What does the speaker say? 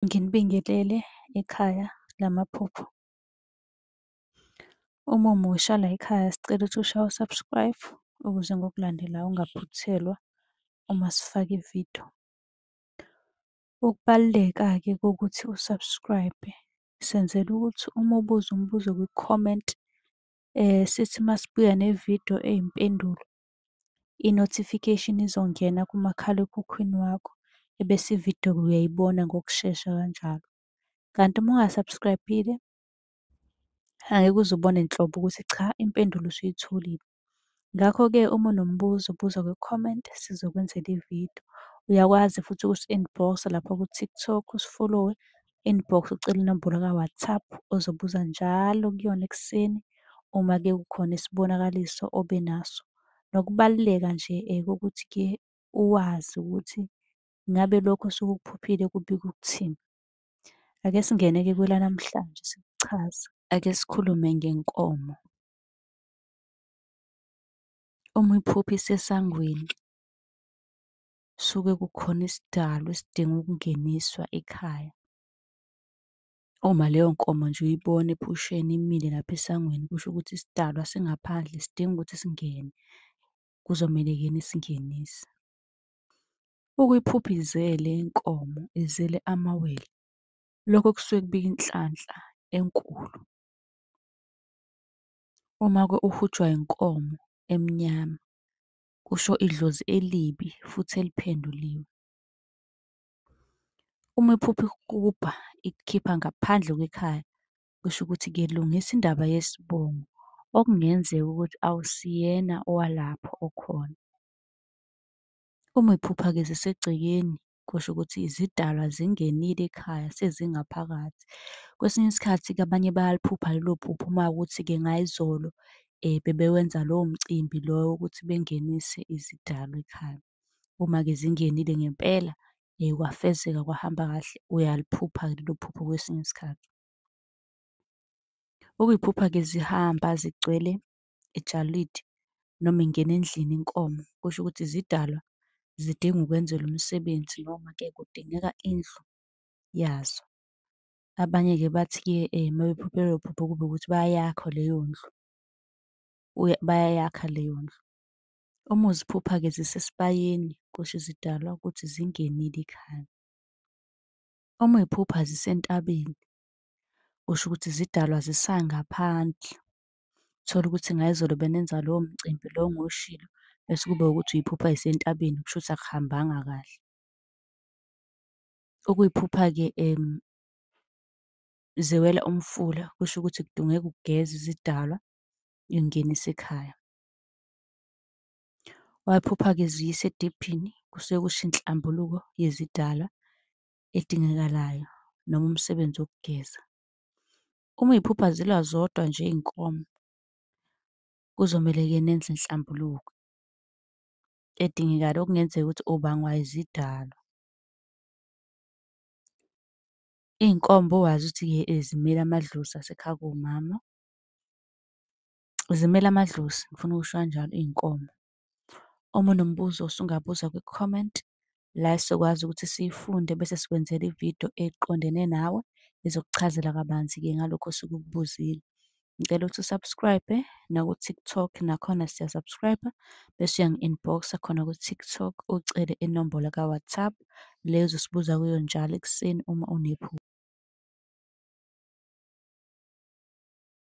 Nginibingelele ekhaya lamaphupho. Uma umusha la ekhaya sicela ukuthi ushaye u-subscribe ukuze ngokulandelayo ungaphuthelwa uma sifaka ividiyo. Ukubaluleka-ke kokuthi u-subscribe senzela ukuthi uma ubuza umbuzo kwi-comment sithi masibuya nevidiyo eyimpendulo, i-notification izongena kumakhalekhukhwini wakho ebese ividiyo uyayibona ngokushesha kanjalo. Kanti uma unga-subscribe-ile angeke uze ubone nhlobo ukuthi cha impendulo usuyitholile. Ngakho-ke uma unombuzo buza kwi-comment sizokwenzela ividiyo. Uyakwazi futhi ukusi-inbox-a lapho ku-TikTok usi-follow-we, inbox ucele inombolo ka-WhatsApp ozobuza njalo kuyona ekuseni uma-ke kukhona isibonakaliso obenaso. Nokubaluleka nje kokuthi-ke uwazi ukuthi ngabe lokho osuke ukuphuphile kubika ukuthini. Ake singene-ke kwelanamhlanje sikuchaza. Ake sikhulume ngenkomo. Uma iphupho isesangweni, suke kukhona isidalwa esidinga ukungeniswa ekhaya. Uma leyo nkomo nje uyibona ephusheni imile lapha esangweni, kusho ukuthi isidalwa singaphandle sidinga ukuthi singene, kuzomele-ke nisingenise. Ukuyiphupha izele inkomo, izele amawele. Lokho kusuke kubika inhlanhla enkulu. Uma-ke uhutshwa inkomo emnyama, kusho idlozi elibi futhi eliphenduliwe. Uma iphupho ikukubha ikukhipha ngaphandle kwekhaya, kusho ukuthi-ke lungisa indaba yesibongo, okungenzeka ukuthi awusiyena owalapho okhona. Uma iphupha-ke zisegcekeni, kusho ukuthi izidalwa zingenile ekhaya sezingaphakathi. Kwesinye isikhathi-ke abanye bayaliphupha lelo phupho uma kuwukuthi-ke ngayizolo bebewenza lowo mcimbi lowo wokuthi bengenise izidalwa ekhaya. Uma-ke zingenile ngempela kwafezeka kwahamba kahle, uyaliphupha-ke lelo phupho kwesinye isikhathi. Ukuyiphupha-ke zihamba zigcwele ijalidi noma ingena endlini inkomo, kusho ukuthi izidalwa zidinga ukwenzelwa umsebenzi noma-ke kudingeka indlu yazo. Abanye-ke bathi-ke uma bephuphe lelo phupho kube ukuthi bayayakha leyo ndlu, bayayakha leyo ndlu. Uma uziphupha-ke zisesibayeni, kusho izidalwa ukuthi zingenile ekhaya. Uma uyiphupha zisentabeni, kusho ukuthi izidalwa zisangaphandle. Uthole ukuthi ngayizolo benenza lowo mcimbi lo engiwushilo, bese kube ukuthi uyiphupha zisentabeni, kusho ukuthi akuhambanga kahle. Ukuyiphupha-ke ziwela umfula, kusho ukuthi kudingeka ukugeza izidalwa uy'ngenise ekhaya. Wayiphupha-ke ziyisa ediphini, kusuke kusho inhlambuluko yezidalwa edingekalayo noma umsebenzi wokugeza. Uma uy'phupha zilwa zodwa nje iy'nkomo, kuzomele-ke nenze inhlambuluko edingekayo okungenzeka ukuthi ubangwa izidalwa. Iy'nkomo bowazi ukuthi-ke zimele amadlozi asekhaya komama. Zimele amadlozi, ngifuna ukusho kanjalo iy'nkomo. Uma unombuzo usungabuza kwi-comment la esizokwazi ukuthi siyifunde bese sikwenzela ividiyo eqondene nawe ezokuchazela kabanzi-ke ngalokho osuke ukubuzile. Ngicela ukuthi u-subscribe naku-TikTok nakhona siya-subscribe-a bese uyangi-inbox-a khona ku-TikTok ucele inombolo ka-WhatsApp le ozosibuza kuyo njalo ekuseni uma unephupho.